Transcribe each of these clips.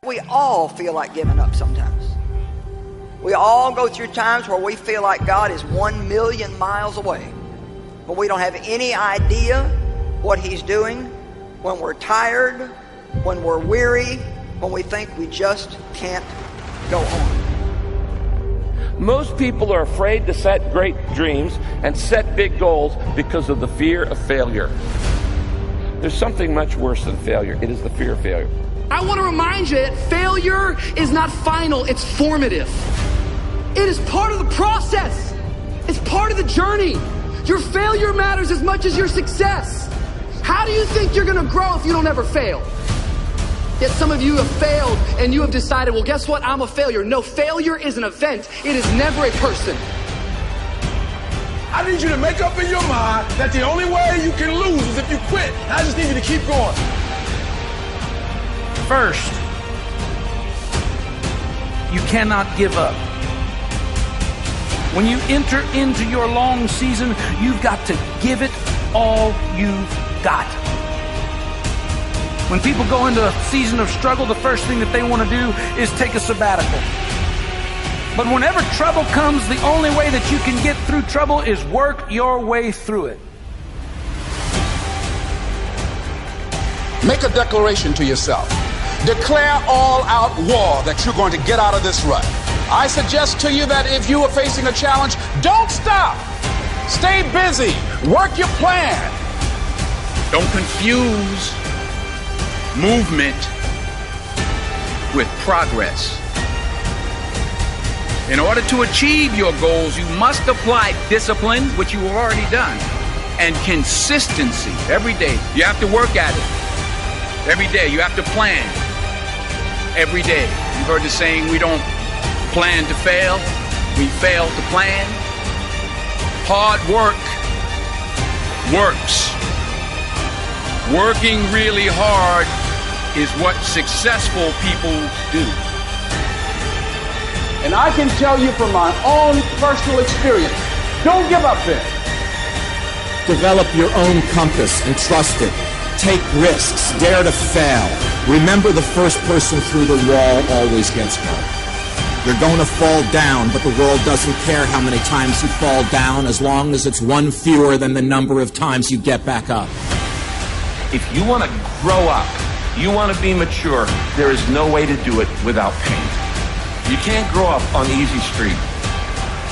We all feel like giving up sometimes. We all go through times where we feel like God is 1,000,000 miles away, but we don't have any idea what He's doing. When we're tired, when we're weary, when we think we just can't go on. Most people are afraid to set great dreams and set big goals because of the fear of failure. There's something much worse than failure. It is the fear of failure. I want to remind you that failure is not final, it's formative. It is part of the process. It's part of the journey. Your failure matters as much as your success. How do you think you're going to grow if you don't ever fail? Yet some of you have failed and you have decided, well, guess what? I'm a failure. No, failure is an event. It is never a person. I need you to make up in your mind that the only way you can lose is if you quit. I just need you to keep going. First, you cannot give up. When you enter into your long season, you've got to give it all you've got. When people go into a season of struggle, the first thing that they want to do is take a sabbatical. But whenever trouble comes, the only way that you can get through trouble is work your way through it. Make a declaration to yourself. Declare all-out war that you're going to get out of this rut. I suggest to you that if you are facing a challenge, don't stop. Stay busy. Work your plan. Don't confuse movement with progress. In order to achieve your goals, you must apply discipline, which you have already done, and consistency every day. You have to work at it. Every day, you have to plan. Every day. You've heard the saying, we don't plan to fail, we fail to plan. Hard work works. Working really hard is what successful people do. And I can tell you from my own personal experience, don't give up there. Develop your own compass and trust it. Take risks, dare to fail. Remember, the first person through the wall always gets hurt. You're going to fall down, but the world doesn't care how many times you fall down as long as it's one fewer than the number of times you get back up. If you want to grow up, you want to be mature, there is no way to do it without pain. You can't grow up on easy street.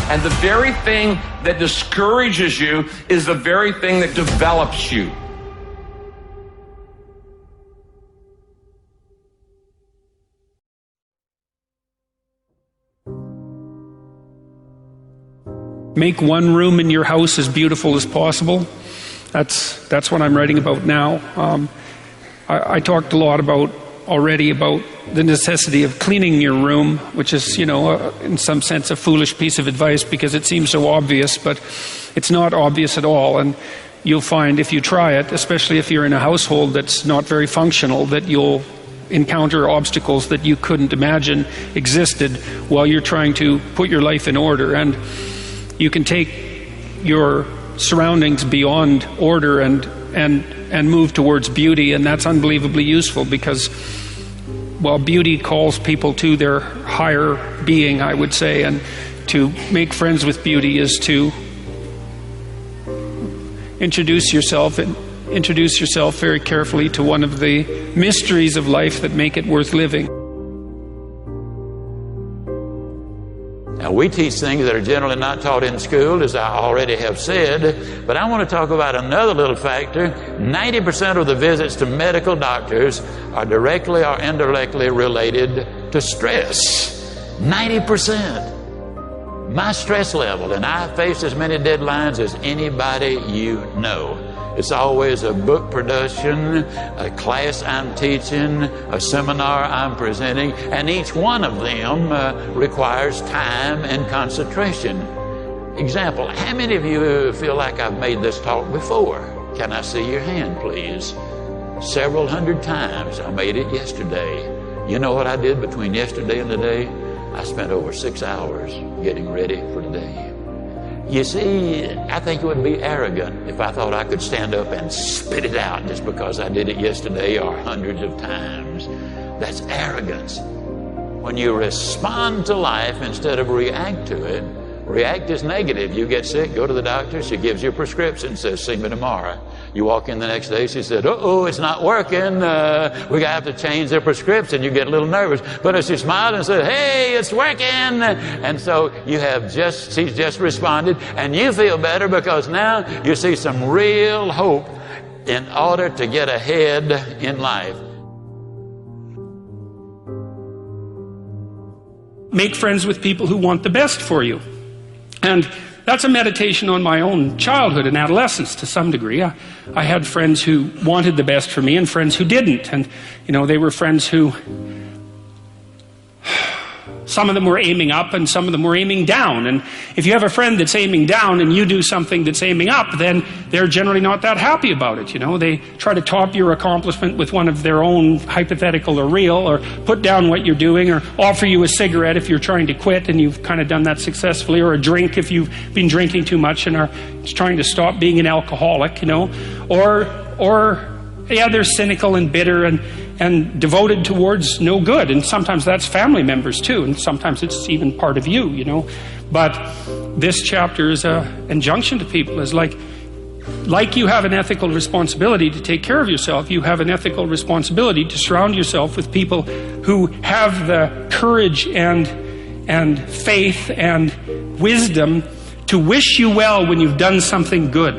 And the very thing that discourages you is the very thing that develops you. Make one room in your house as beautiful as possible. That's what I'm writing about now. I talked a lot already about the necessity of cleaning your room, which is, in some sense a foolish piece of advice because it seems so obvious, but it's not obvious at all. And you'll find if you try it, especially if you're in a household that's not very functional, that you'll encounter obstacles that you couldn't imagine existed while you're trying to put your life in order. And you can take your surroundings beyond order and move towards beauty, and that's unbelievably useful because, well, beauty calls people to their higher being, I would say, and to make friends with beauty is to introduce yourself very carefully to one of the mysteries of life that make it worth living. Now, we teach things that are generally not taught in school, as I already have said, but I want to talk about another little factor. 90% of the visits to medical doctors are directly or indirectly related to stress. 90%. My stress level, and I face as many deadlines as anybody you know. It's always a book production, a class I'm teaching, a seminar I'm presenting, and each one of them requires time and concentration. Example, how many of you feel like I've made this talk before? Can I see your hand, please? Several hundred times. I made it yesterday. You know what I did between yesterday and today? I spent over 6 hours getting ready for today. You see, I think it would be arrogant if I thought I could stand up and spit it out just because I did it yesterday or hundreds of times. That's arrogance. When you respond to life instead of react to it, react is negative. You get sick, go to the doctor, she gives you a prescription, says, see me tomorrow. You walk in the next day, she said, uh-oh, it's not working. We have to change the prescription. You get a little nervous. But if she smiled and said, hey, it's working. And so she's just responded, and you feel better because now you see some real hope in order to get ahead in life. Make friends with people who want the best for you. And that's a meditation on my own childhood and adolescence to some degree. I had friends who wanted the best for me and friends who didn't. And, they were friends who, some of them were aiming up and some of them were aiming down. And if you have a friend that's aiming down and you do something that's aiming up, then they're generally not that happy about it. They try to top your accomplishment with one of their own, hypothetical or real, or put down what you're doing, or offer you a cigarette if you're trying to quit and you've kind of done that successfully, or a drink if you've been drinking too much and are trying to stop being an alcoholic, or they're cynical and bitter and devoted towards no good. And sometimes that's family members too, and sometimes it's even part of you, But this chapter is an injunction to people, is like you have an ethical responsibility to take care of yourself, you have an ethical responsibility to surround yourself with people who have the courage and faith and wisdom to wish you well when you've done something good,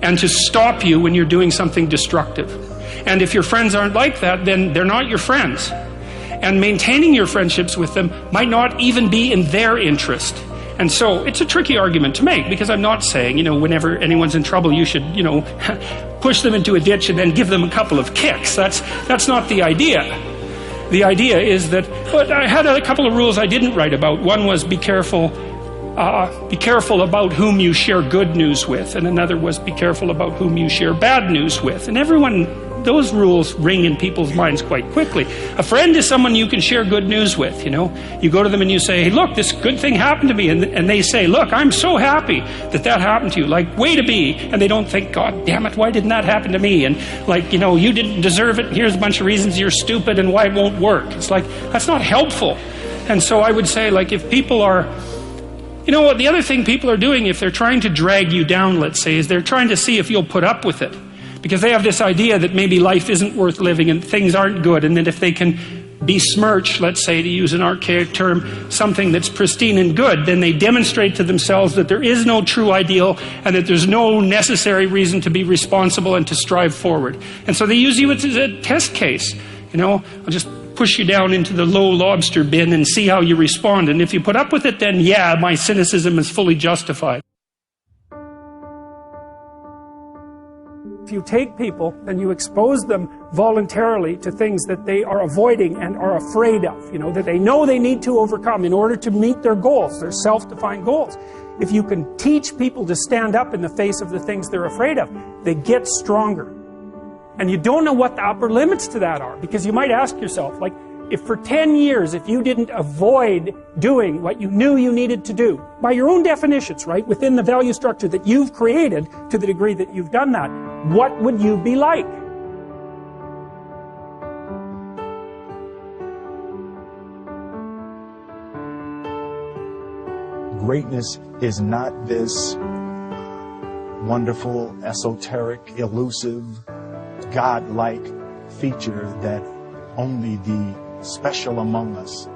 and to stop you when you're doing something destructive. And if your friends aren't like that, then they're not your friends. And maintaining your friendships with them might not even be in their interest. And so it's a tricky argument to make, because I'm not saying, whenever anyone's in trouble, you should, push them into a ditch and then give them a couple of kicks. That's not the idea. The idea is that, but I had a couple of rules I didn't write about. One was be careful about whom you share good news with, and another was be careful about whom you share bad news with. And those rules ring in people's minds quite quickly. A friend is someone you can share good news with, You go to them and you say, hey, look, this good thing happened to me. And they say, look, I'm so happy that happened to you. Like, way to be. And they don't think, God damn it, why didn't that happen to me? And you didn't deserve it. Here's a bunch of reasons you're stupid and why it won't work. It's like, that's not helpful. And so I would say, if people are, the other thing people are doing, if they're trying to drag you down, let's say, is they're trying to see if you'll put up with it. Because they have this idea that maybe life isn't worth living and things aren't good, and that if they can besmirch, let's say, to use an archaic term, something that's pristine and good, then they demonstrate to themselves that there is no true ideal and that there's no necessary reason to be responsible and to strive forward. And so they use you as a test case. I'll just push you down into the low lobster bin and see how you respond. And if you put up with it, then yeah, my cynicism is fully justified. If you take people and you expose them voluntarily to things that they are avoiding and are afraid of, that they know they need to overcome in order to meet their goals, their self-defined goals. If you can teach people to stand up in the face of the things they're afraid of, they get stronger. And you don't know what the upper limits to that are, because you might ask yourself, if for 10 years, if you didn't avoid doing what you knew you needed to do, by your own definitions, right, within the value structure that you've created, to the degree that you've done that, what would you be like? Greatness is not this wonderful, esoteric, elusive, God-like feature that only the special among us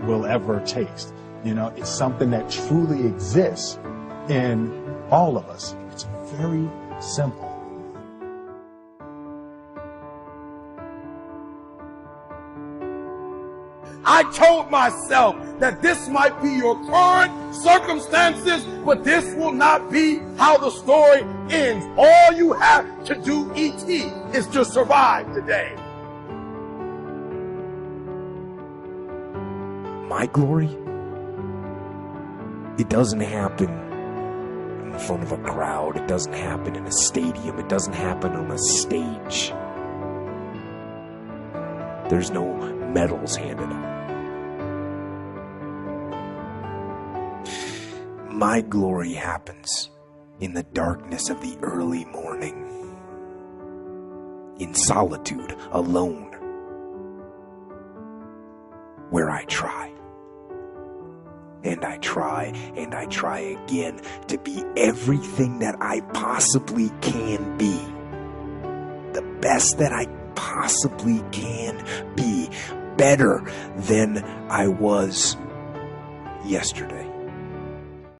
will ever taste. It's something that truly exists in all of us. It's very simple. I told myself that this might be your current circumstances, but this will not be how the story ends. All you have to do, E.T., is to survive today. My glory, it doesn't happen in front of a crowd. It doesn't happen in a stadium. It doesn't happen on a stage. There's no medals handed out. My glory happens in the darkness of the early morning, in solitude, alone, where I try. And I try, and I try again to be everything that I possibly can be. The best that I possibly can be. Better than I was yesterday.